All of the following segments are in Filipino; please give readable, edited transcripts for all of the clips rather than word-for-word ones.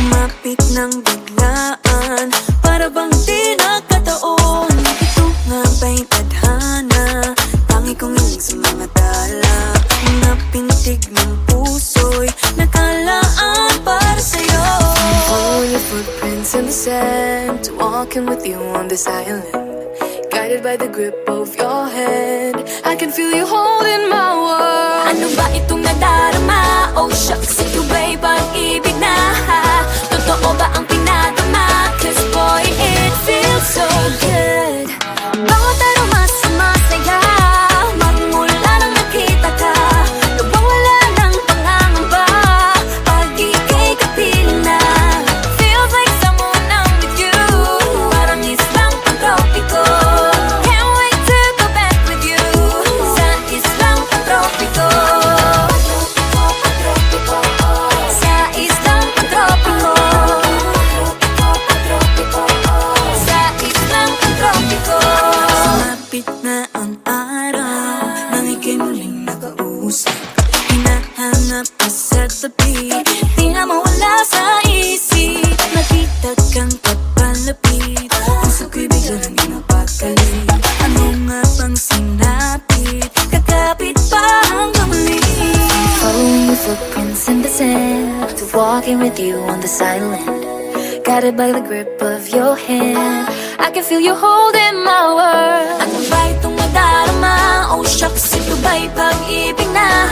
Lumapit ng biglaan, para bang di nakataon. Ito nga ba'y tadhana, tangi kong iling sa mga tala. Mga pintig ng puso'y nakalaan para sa'yo. Following your footprints in the sand, walking with you on this island, guided by the grip of your hand. I can feel you holding my world. Ano ba itong nadarama? Oh shucks, ito ba'y pag-ibig na? Totoo ba ang pinadama? Cause boy, it feels so good. Bawat aroma sumasaya, magmula nang nakita ka. Nawawala ng pangangamba, pag ika'y kapiling na. Feels like someone I'm with you, parang islang pantropiko. Can't wait to go back with you, sa islang pantropiko. Sa islang pantropiko. Sa islang pantropiko. Sumapit na ang araw, nang ika'y muling nakausap. Hinahanap ka sa tabi, di na mawala sa isip. Nakita kang papalapit, puso ko'y bigla nang napakali. Ano nga bang sinapit, kakapit pa hanggang muli. Following your footprints in the sand, walking with you on this island, guided by the grip of your hand. I can feel you holding my world. Ano ba itong nadarama? Oh shucks, ito ba'y pag-ibig na?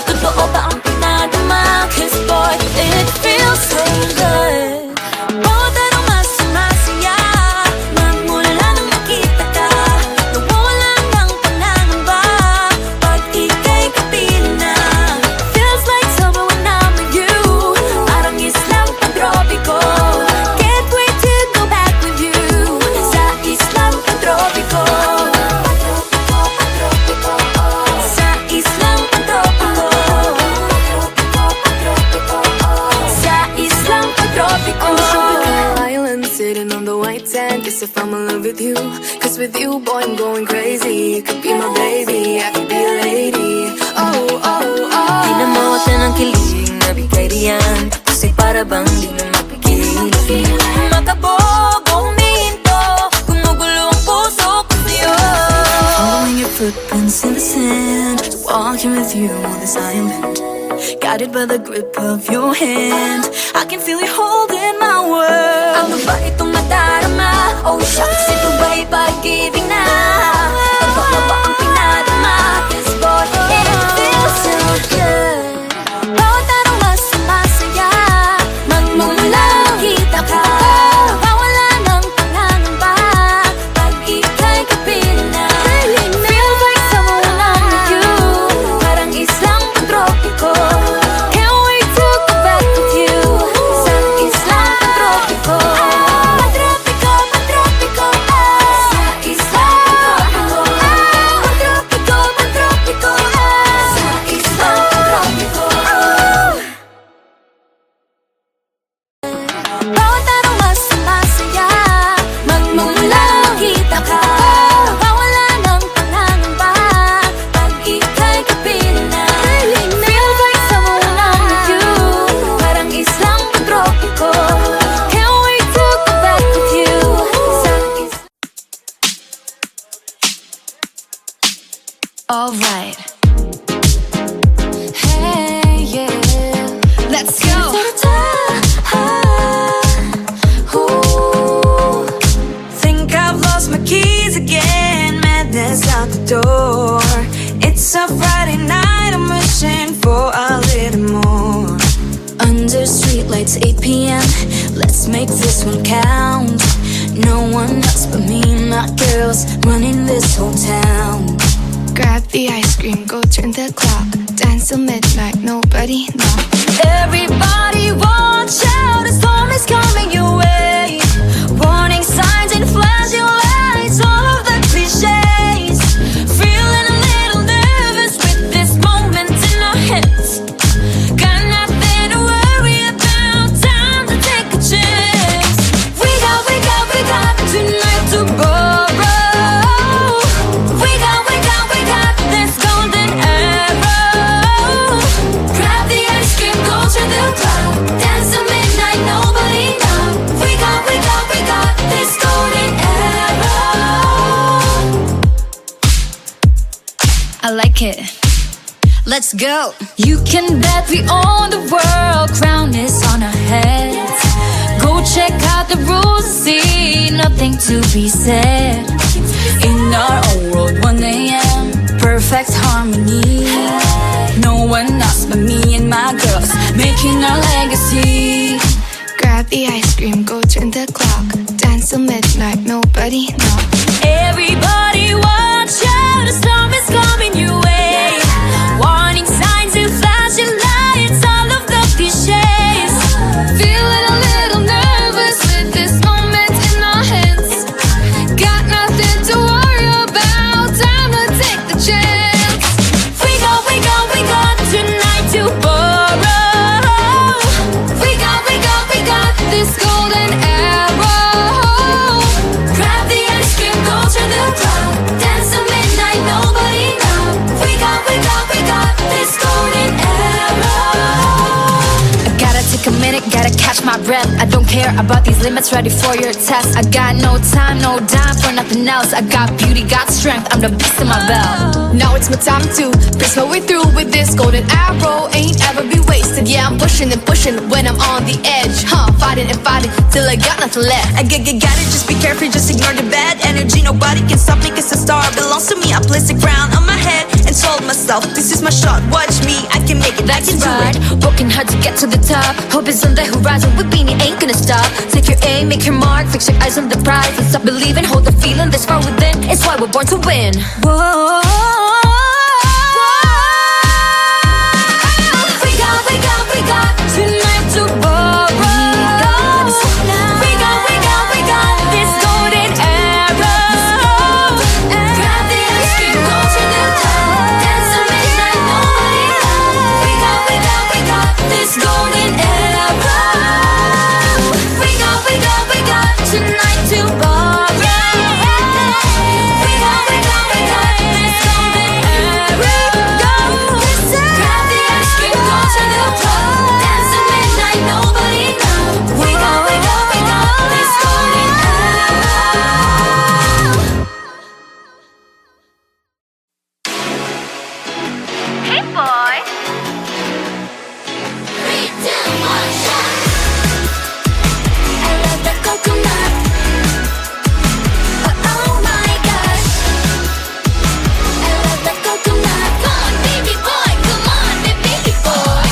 Totoo ba ang pinadama? Cause boy, it feels so good. Bawat aroma sumasaya, magmula nang nakita ka. Nawawala ng pangangamba, pag ika'y kapiling na. Feels like summer when I'm with you, parang islang pantropiko. Can't wait to go back with you, sa islang pantropiko. Sa islang pantropiko. Sa islang pantropiko. On the tropical island, sitting on the white sand. Guess if I'm in love with you, cause with you, boy, I'm going crazy. You could be my baby, I could be a lady. Oh, oh, oh. Pinamawat na ng kilig, nabigay riyan. Kasi para bang di na mapigilan. Makabog o huminto, gumugulo ang puso ko sa'yo. Following your footprints in the sand, walking with you on this island, guided by the grip of your hand. I can feel you holding my world. Ano ba itong nadarama? Oh shucks, ito ba'y pag-ibig na? Totoo ba ang pinadama? Cause boy, it feels so good. Bawat aroma sumasaya, magmula nakita ka. Nawawala ng pangangamba, pag ika'y kapiling na. Feels like someone I'm with you, parang islang pantropiko. Can't wait to go back with you, sa islang pantropiko. Pantropiko, pantropiko, sa islang pantropiko. Pantropiko, pantropiko, sa islang pantropiko. Bawat aroma sumasaya, magmula nakita ka. Nawawala ng pangangamba, pag ika'y kapiling na. Feels like someone I'm with you, parang islang pantropiko. Can't wait to go back with you, sa islang. Alright. Hey, yeah. Let's go. Think I've lost my keys again, madness out the door. It's a Friday night, I'm wishing for a little more. Under streetlights, 8 p.m. Let's make this one count. No one else but me and my girls running this whole town. Grab the ice cream, go turn the clock. Dance till midnight, nobody knock. Everybody watch out, a storm is coming your way. Warning signs and flashing lights, all of the cliches. Feeling a little nervous with this moment in our heads. Got nothing to worry about, time to take a chance. We got tonight to borrow. We got this golden arrow. Grab the ice cream, go to the club, dance a minute. it. Let's go. You can bet we own the world. Crown is on our heads. Go check out the rules and see nothing to be said. In our own world, 1 a.m. Perfect harmony. No one else but me and my girls making our legacy. Grab the ice cream, go turn the clock. Dance till midnight, nobody knock. Everybody watch out, the storm is coming your way. Warning signs and flashing lights, all of the cliches. Feeling a little nervous with this moment in our hands. Got nothing to worry about, time to take the chance. We got tonight to borrow. We got this golden arrow. Grab the ice cream, go to the club. Dance till midnight, nobody know. We got this golden arrow. I gotta take a minute, gotta catch my breath. I don't care about these limits, ready for your test. I got no time, no dime for nothing else. I got beauty, got strength, I'm the beast in my belt. Now it's my time to press my way through with this golden arrow. Ain't ever be wasted, yeah, I'm pushing and pushing when I'm on the edge. Fighting and fighting till I got nothing left. I got it, just be careful, just ignore the bad energy. Nobody can stop me, cause the star belongs to me. I placed a crown on my head and told myself, this is my shot, watch me, I can make it, I can do Right, it. working hard to get to the top. Hope is on the horizon, with Beanie ain't gonna stop. Take your aim, make your mark, fix your eyes on the prize. And stop believing, hold the feeling that's far within. It's why we're born to win. Whoa. We got tonight to borrow. We got this golden arrow. Grab the ice cream, go to the top. Dance till midnight, nobody know. We got this golden arrow. We got tonight to borrow. We got this golden arrow. Grab the ice cream, go to the top. Dance till midnight, nobody know. We got this golden arrow. Hey boy. 3, 2, 1, shot. I love the coconut. Oh my gosh. I love the coconut. Come on, baby boy. Come on, baby boy.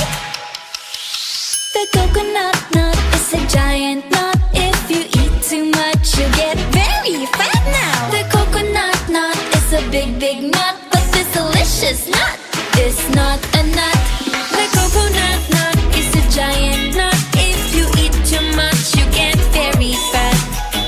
The coconut nut is a giant nut. If you eat too much, you get very fat now. The coconut nut is a big nut, but this delicious nut is not a nut. The coconut nut is a giant nut. If you eat too much, you get very fat.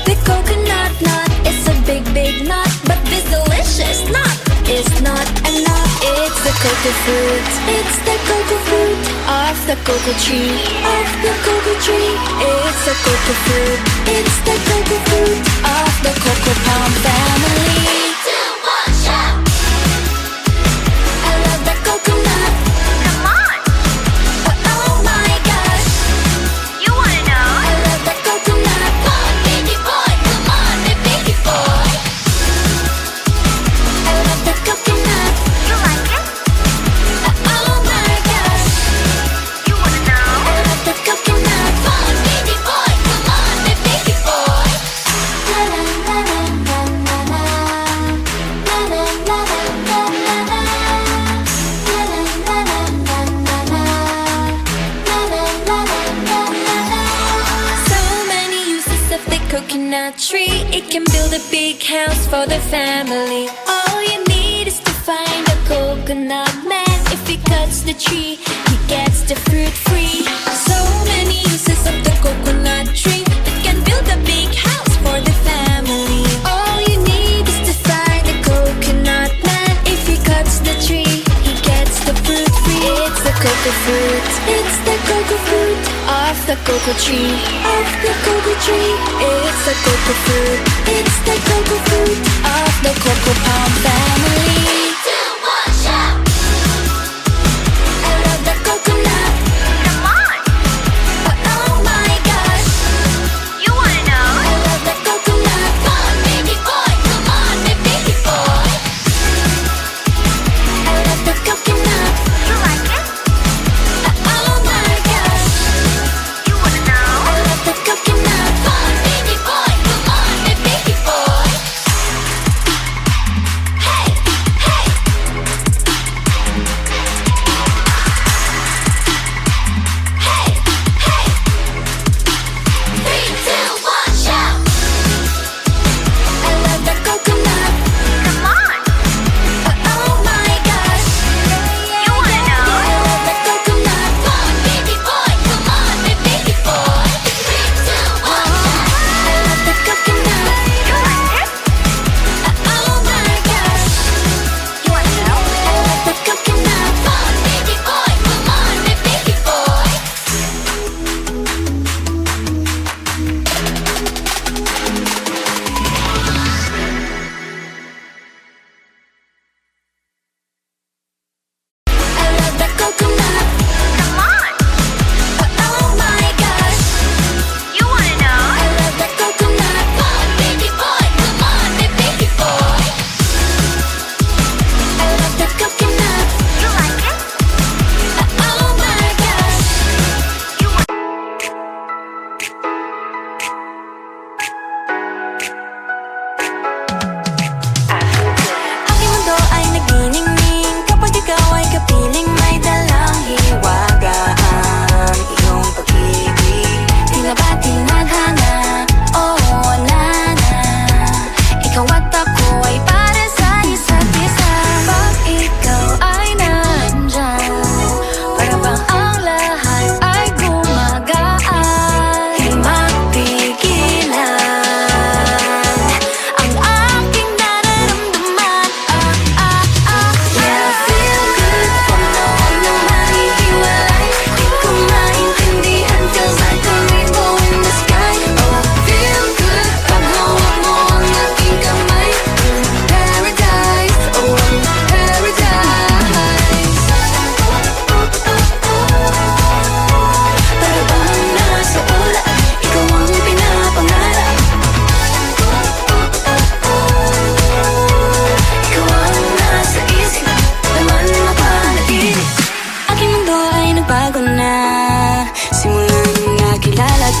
The coconut nut is a big nut, but this delicious nut is not a nut. It's the cocoa fruit. It's the cocoa fruit of the cocoa tree. Of the cocoa tree. It's the cocoa fruit. It's the cocoa fruit of the cocoa palm family. 3, 2, 1, shout. I love the coconut. Come on. Oh my gosh. You wanna know? I love the coconut. Come on, baby boy. Come on, baby boy. I love the coconut. You like it? Oh my gosh. You wanna know? I love the coconut. Come on, baby boy. Come on, baby boy. La la la la la la la la la la la la. So many uses of the coconut tree. It can build a big house for the family. All you need is to find a coconut man. If he cuts the tree, he gets the fruit free. So many uses of the coconut tree. It can build a big house for the family. All you need is to find a coconut man. If he cuts the tree, he gets the fruit free. It's the cocoa fruit. It's the cocoa fruit of the cocoa tree. Of the cocoa tree. It's the cocoa fruit. It's the cocoa fruit of the cocoa palm family. 3, 2, 1, shout. I love the coconut. Come on. Oh my gosh. You wanna know? I love the coconut. Come on, baby boy. Come on, baby boy. I love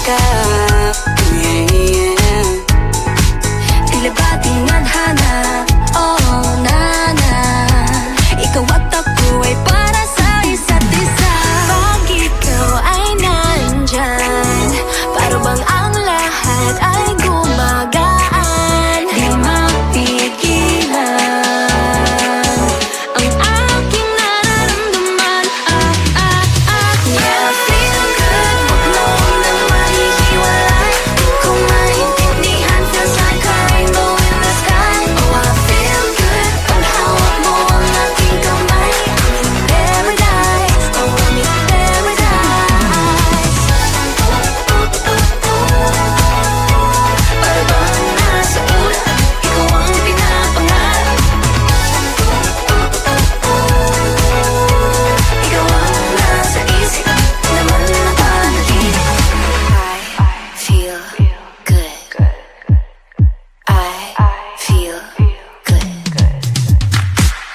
yakap. Yeah. Tila ba tinadhana? Oh, nana. Ikaw at ako ay para sa isa't isa. Pag ikaw ay nandyan, para bang ang lahat ay gumagaan. Di mapigilan ang aking nararamdaman. Yeah, feel good, wag mo nang mahihiwalay. Kung maintindihan, feels like a rainbow in the sky. Oh, I feel good, pag hawak mo ang aking kamay. I'm in paradise, oh, I'm in paradise. Para bang nasa ulap, ikaw ang pinapangarap. Ikaw ang nasa isip, laman na panaginip. I feel good. I feel good.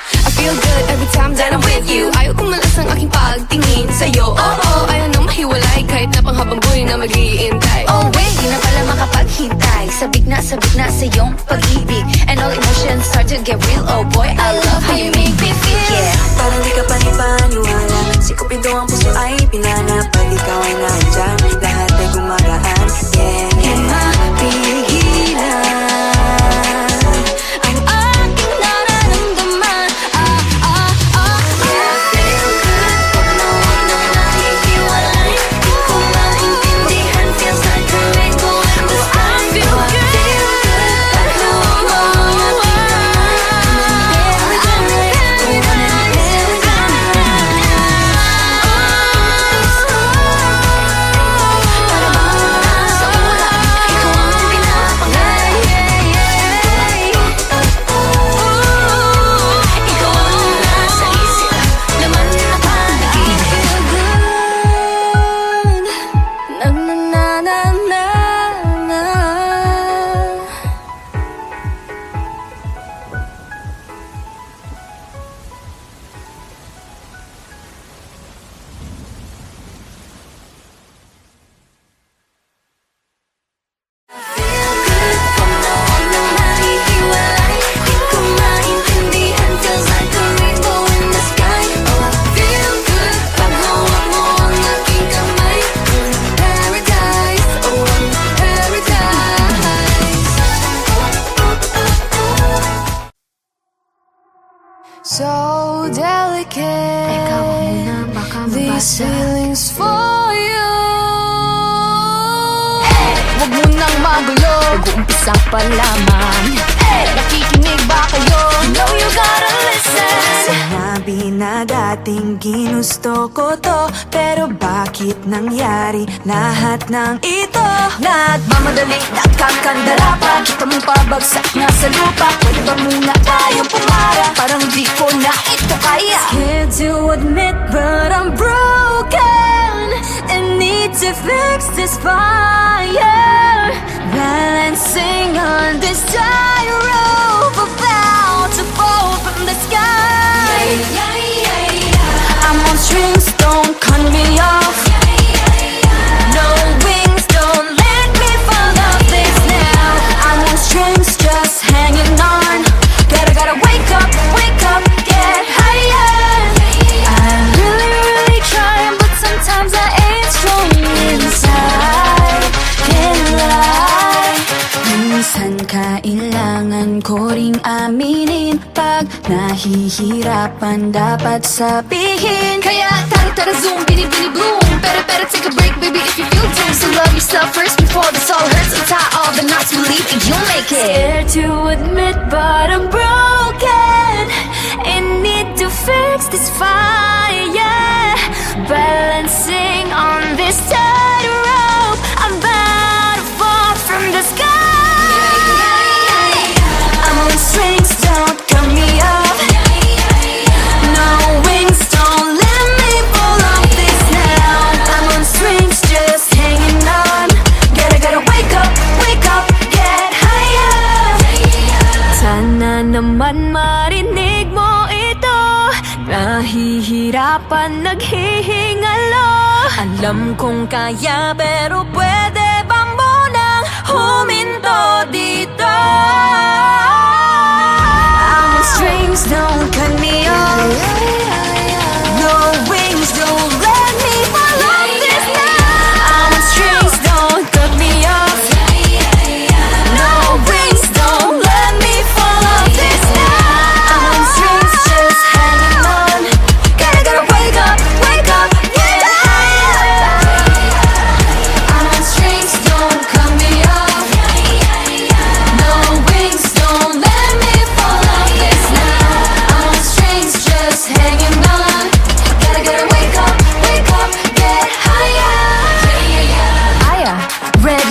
I feel good every time that I'm with you. Ayaw kong malas ang aking pagtingin sa'yo. Oo, ayaw nang mahiwalay kahit na panghabang buhay na mag-iintay. Oh wait, di na pala makapaghintay. Sabik na sa iyong pag-ibig. And all emotions start to get real. Oh boy, I love how you make me feel. Yeah. Parang di ka panipaniwala. Si Cupido ang puso ay pinanap. Pag ikaw ay nandyan, lahat ay gumagaan. Yeah, Di mapigilan ang aking nararamdaman. Yeah, feel good, wag mo nang mahihiwalay. Kung maintindihan, feels like a rainbow in the sky. I feel good, pag hawak mo ang aking kamay. I'm in Para bang nasa ulap, ikaw ang pinapangarap. Ikaw ang nasa isip, laman na panaginip. Na na na na na na. Feel good, kung noon nang mahihiwalay. Di ko maintindihan, feels like a rainbow in the sky. Oh, I feel good, pag hawak mo ang aking kamay. I'm in paradise, oh, I'm in paradise. So delicate. Ikaw muna, baka These mabasa. feelings for you. Huwag mo nang magulo. Nag-uumpisa pa lamang. Nakikinig ba kayo? No, you gotta listen. sinabi na dating ginusto ko to. Pero bakit nangyari lahat ng ito? Nagmamadali, nakakandala pa. Kita mong pabagsak na sa lupa. Pwede ba muna tayong pumara? Parang di ko na ito kaya. Scared to admit but I'm broken and need to fix this fire. Balancing on this tightrope, about to fall from the sky. I'm on strings, don't cut me off. No wings, don't let me fall off this now. I'm on strings, just hanging on. Gotta wake up, get higher. I'm really trying, but sometimes I ain't strong inside. Can't lie. Minsan kailangan ko ring aminin. Pag nahihirapan dapat sabihin. Kaya tara zoom, bini bloom. Better take a break, baby, if you feel doomed. So love yourself first before this all hurts. Untie all the knots, believe and you'll make it. Scared to admit but I'm broken and need to fix this fire. Balancing on this tightrope, I'm about to fall from the sky. I'm on strings, don't cut me off. No wings, don't let me fall off this now. I'm on strings, just hanging on. Gotta wake up, get higher. Sana naman marinig mo ito. Nahihirapan, naghihingalo. Alam kong kaya pero pwede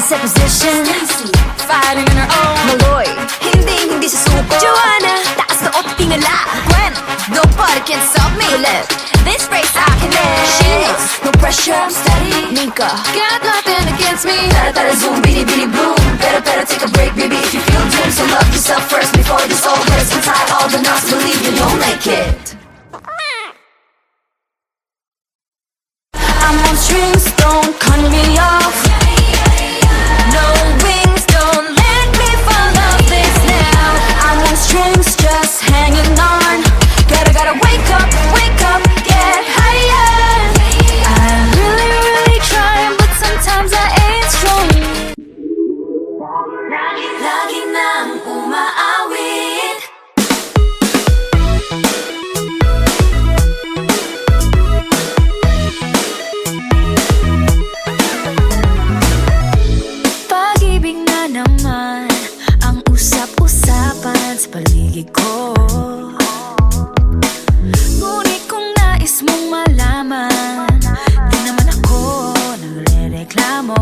set position. Stacy, fighting on her own. Maloy, hindi susuko. Joanna, taas na tingala. Gwen, nobody can stop me. Colette, this race I can win. Sheila, no pressure, I'm steady. Nika, got nothing against me. tara zoom, bitty boom. Better take a break, baby, if you feel doomed. So love yourself first before this all hurts. Untie all the knots, believe you, you'll make it. I'm on strings, don't cut me off. No wings, don't let me fall off this now. I'm on strings, just hanging on. Gotta wake up, get higher. I'm really trying, but sometimes I ain't strong. Lagi nang umaawit. Pag-ibig na naman ang usap-usapan sa paligid ko. Ngunit kung nais mong malaman, di naman ako nagre-reklamo.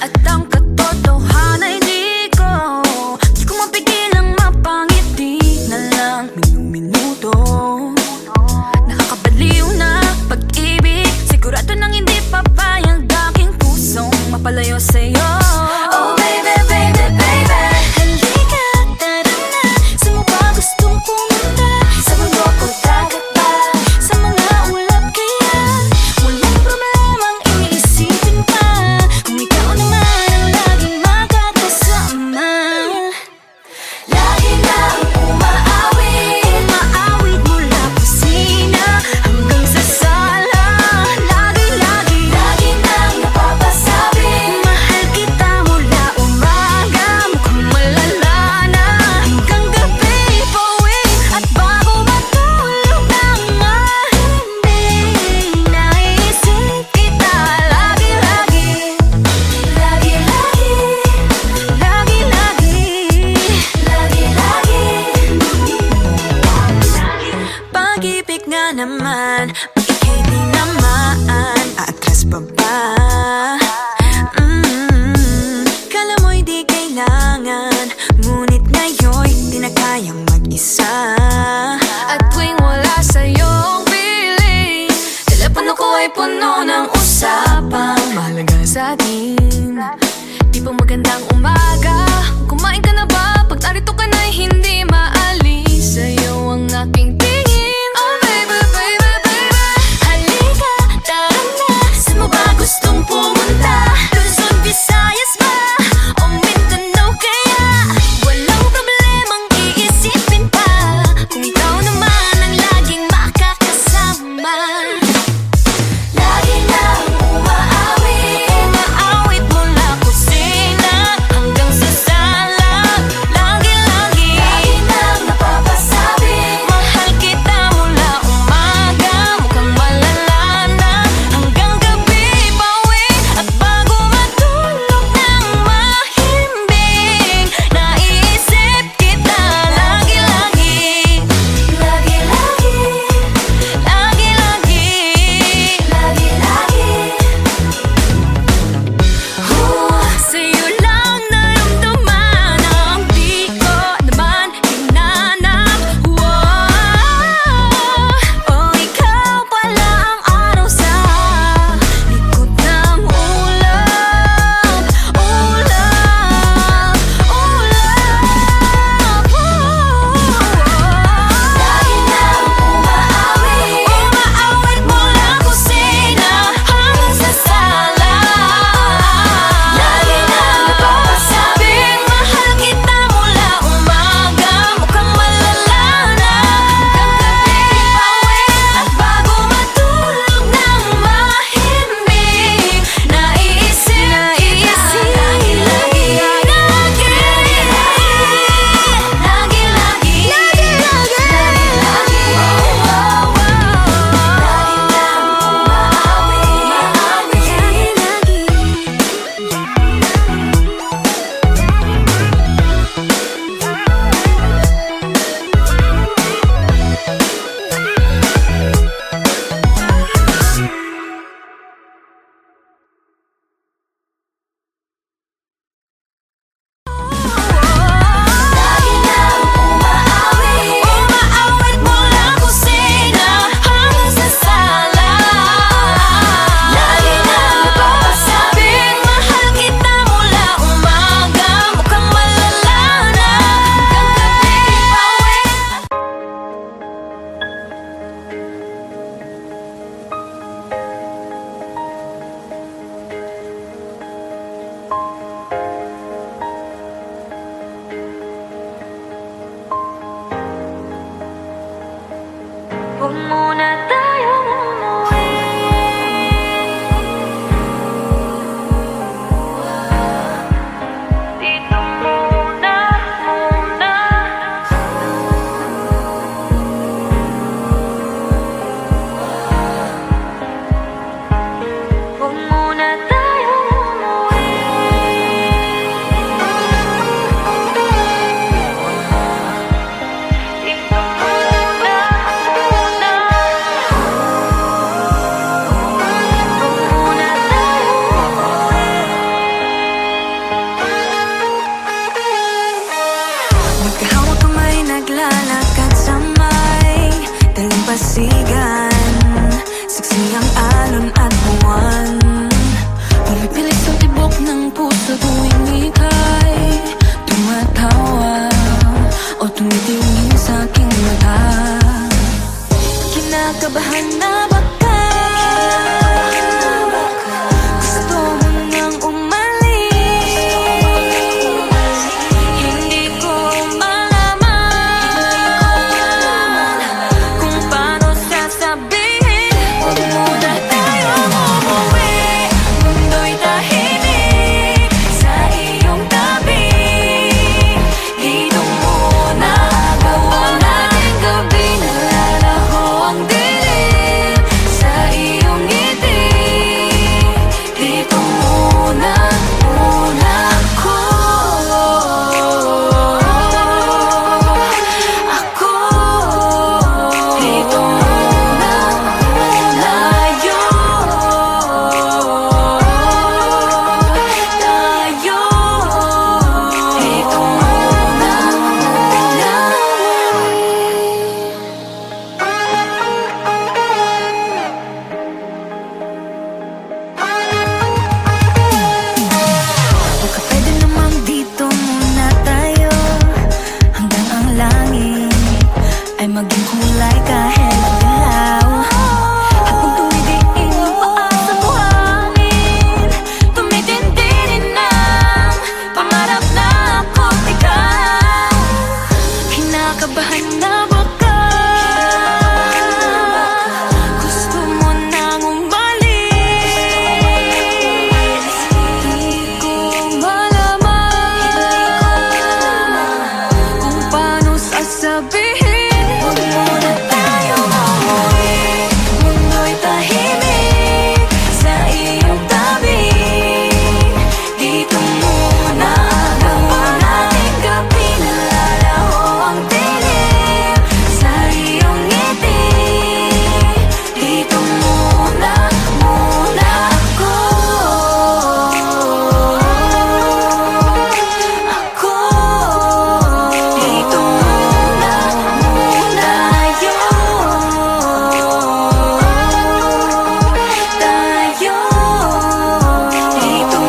At ang katotohanan di ko mapigilang mapangiti na lang minuto. Nakakabaliw na pag-ibig, sigurado nang hindi papayag aking pusong mapalayo sa'yo. Oh baby, Halika, tara na. Saan mo ba gustong pumunta? sa mundo ko dagat ba? Sa mga ulap kaya walang problemang iisipin pa. Kung ikaw naman ang laging makakasama. Lagi nang umaawit. Maawit mula kusina hanggang sa sala. Lagi Lagi nang napapasabi. mahal kita mula umaga, mukhang malala na hanggang gabi. Pauwi at bago matulog nang hindi naisip kita. Lagi-lagi, Pag-ibig nga naman, pag ika'y di naman aatras pa ba? Kala mo'y di kailangan, ngunit ngayon'y di na kayang mag-isa. At tuwing wala sa'yong piling, telepono ko ay puno ng usapang mahalaga sa atin. Di pa magandang umaga, kumain ka na ba? Pag narito ka na'y hindi maalis sa'yo ang aking tingin. Oh baby, halika, tara na. Saan mo ba gustong pumunta? Luzon, Visayas ba? O Mindanao kaya? Walang problemang iisipin pa. Kung ikaw naman ang laging makakasama. Lagi nang umaawit. Maawit mula kusina hanggang sa sala. Lagi-lagi Lagi nang napapasabi. mahal ng puso tuwing ika'y tumatawa o tumitingin sa aking mata. Kinakabahan na ba ka? Gusto mo nang umalis? Hindi ko malaman kung paano sasabihin. Huwag muna tayong umuwi, mundo'y tahimik sa iyong tabi. Dito muna gawa natin gabi, nalalaho ang dilim sa iyong ngiti. Dito muna ako. Dito muna tayo. Dito muna baka pwede namang dito muna tayo hanggang ang langit ay maging kulay kahit dilaw. Habang tumidiin ang paa sa buhangin, tumitindi rin ang pangarap na ako't ikaw. Kinakabahan na ba ka? Gusto mo nang umalis? Di ko malaman kung paano sasabihin. Huwag muna tayong umuwi, mundo'y tahimik sa iyong tabi. Dito muna gawa nating gabi, nalalaho ang dilim sa iyong ngiti. Dito muna ako. Dito muna tayo. Dito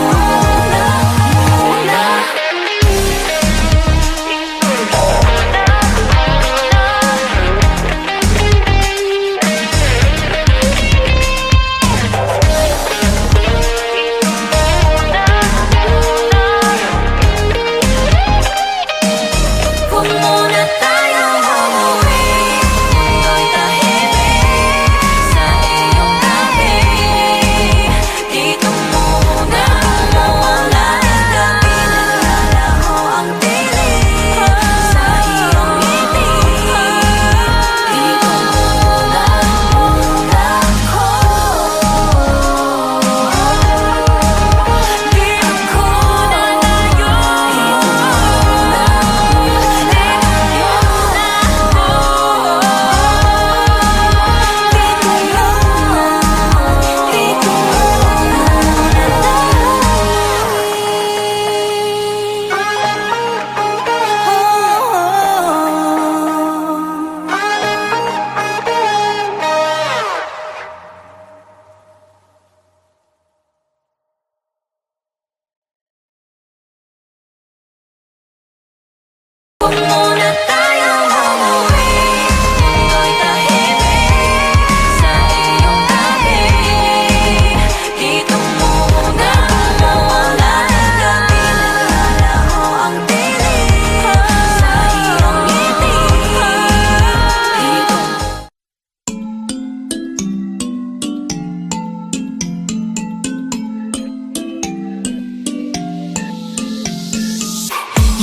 huwag muna tayong umuwi, mundo'y tahimik sa iyong tabi. Dito muna mawala ang gabi, nalalaho ang dilim sa iyong ngiti. Dito muna ako. Dito ko na huwag muna tayong umuwi, mundo'y tahimik sa iyong tabi. Dito muna mawala ang gabi, nalalaho ang dilim sa iyong ngiti. Dito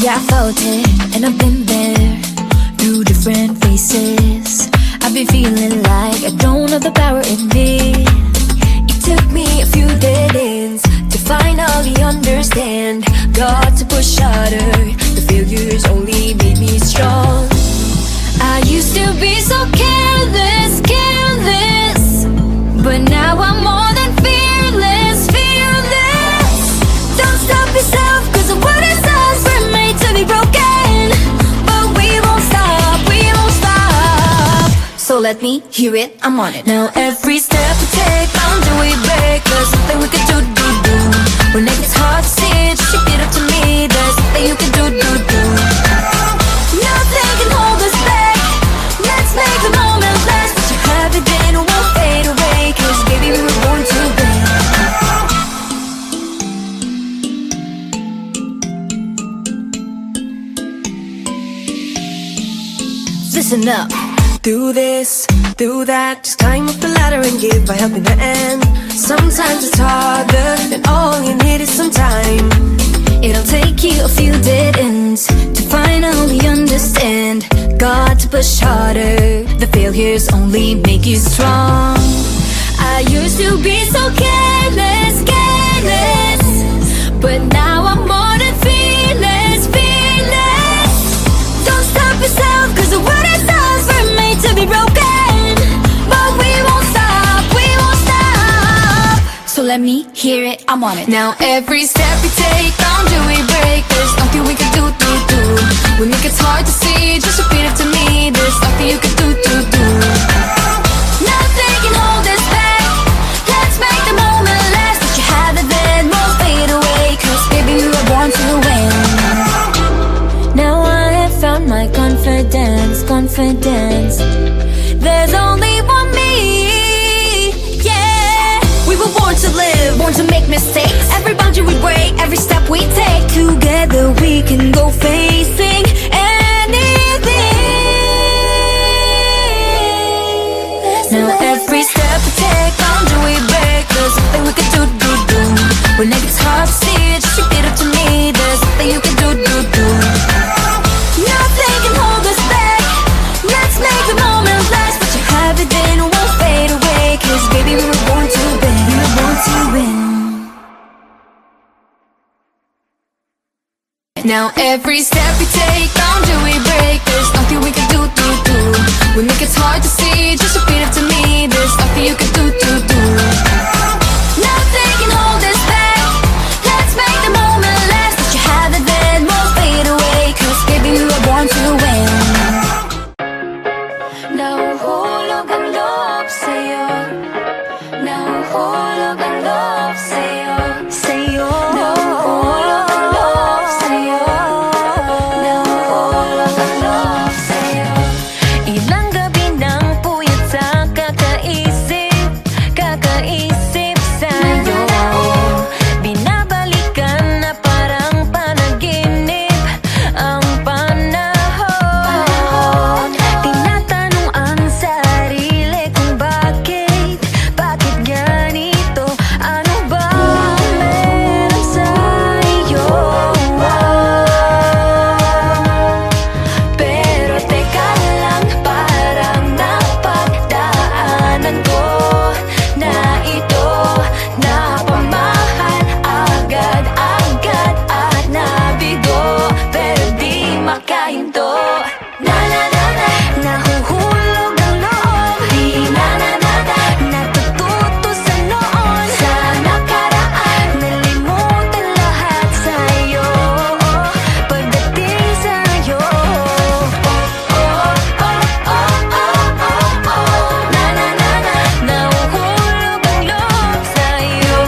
Yeah, I felt it, and I've been there through different faces. I've been feeling like I don't have the power in me. It took me a few dead ends to finally understand. Got to push harder, the failures only made me strong. I used to be so careless, careless, but now I'm more than fearless, fearless. Don't stop yourself, 'cause the word is us, we're made to be broken. But we won't stop, we won't stop. So let me hear it, I'm on it. Now every step we take, boundary we break, there's something we can do. When it gets hard listen up. Do this, do that, just climb up the ladder and give a helping hand. Sometimes it's harder, and all you need is some time. It'll take you a few dead ends to finally understand. Got to push harder, the failures only make you strong. I used to be so careless, careless, but now I'm more than fearless, fearless. Don't stop yourself, cause the world is ours, we're made to be broken. But we won't stop, we won't stop. So let me hear it, I'm on it. Now every step we take, don't do we break. There's nothing we can do. When it gets hard to see, just repeat it to me. There's nothing you can do. Nothing can hold us back. Let's make the moment last. Let you have it, then won't fade away. Cause baby, we were born to win. Now I have found my confidence, confidence. There's only one me, yeah. We were born to live, Born to make mistakes, every boundary we break, every step we take. Together we can go facing anything. Now every step we take, boundary we break. There's something we can do. When it gets hard to see, just repeat it to me. There's something you can do. Nothing can hold us back. Let's make the moment last. Let you have it, then it won't fade away. Cause baby, we were born to win. We were born to win. Now every step we take, boundary we break. There's nothing we can do. When it gets hard to see, just repeat it to me. There's nothing you can do. Nothing can hold us back. Let's make the moment last. Let you have it, then won't fade away. Cause baby, we were born to win. Nahuhulog ang loob sa'yo. Nahuhulog ang loob sa'yo. Sa'yo. Nahuhulog ang loob sa'yo. Nahuhulog ang loob sa'yo. Ilang gabi nang puyat sa kakaisip, kakaisip sa'yo. Binabalikan na parang panaginip ang panahon. Tinatanong ang sarili kung bakit ganito? Ano ba meron sa'yo? Pero teka lang, parang napagdaanan ko na ito. Napamahal agad-agad at nabigo, pero di makahinto. Nahuhulog ang loob. Natututo sa noon, sa nakaraan. Nalimutan lahat sa'yo, pagdating sa'yo. Nahuhulog ang loob sa'yo.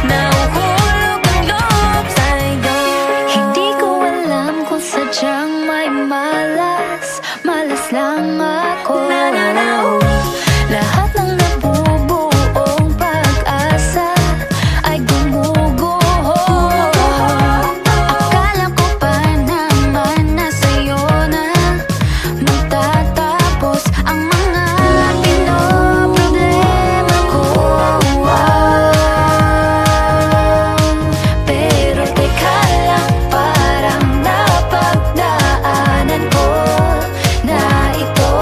Nahuhulog ang loob sa'yo. Hindi ko alam kung sadyang may malas, malas lang ako. Lahat ng nabubuong pag-asa ay gumuguho. Akala ko pa naman na sa'yo na magtatapos ang mga pinoproblema ko. Pero teka lang, parang napagdaanan ko na ito.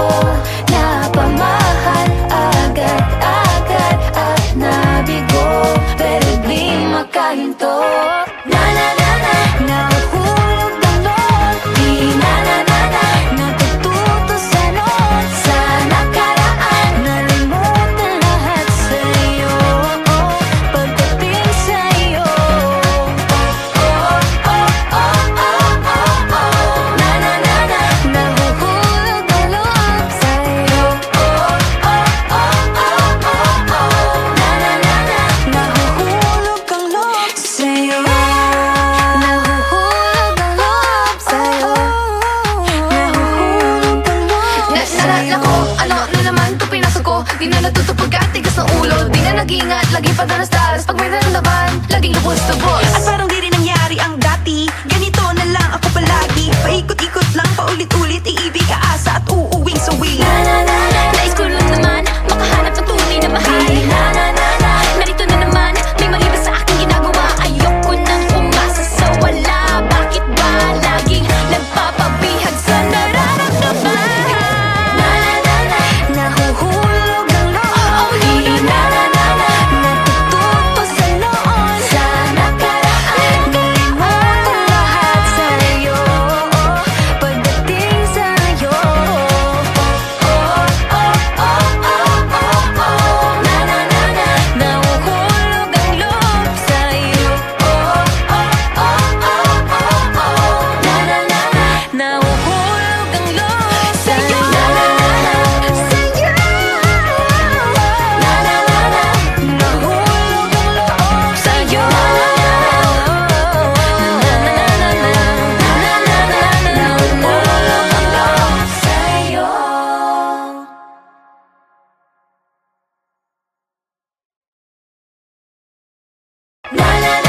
Napamahal agad-agad at nabigo, pero di makahinto. Nahuhulog ang loob. Natututo sa noon, sa nakaraan. Nalimutan lahat sa'yo, pagdating sa'yo. Nahuhulog ang loob sa'yo. Nahuhulog ang loob sa'yo. Nahuhulog ang loob sa'yo. Nahuhulog ang loob sa'yo. Naku, ano naman ito pinasok ko? Di na natuto pagkatigas ng ulo. Di na nag-iingat, lagi pa danas-danas. Pag may naramdaman, laging lubos-lubos. at parang di rin nangyari ang dati. Ganito na lang ako na na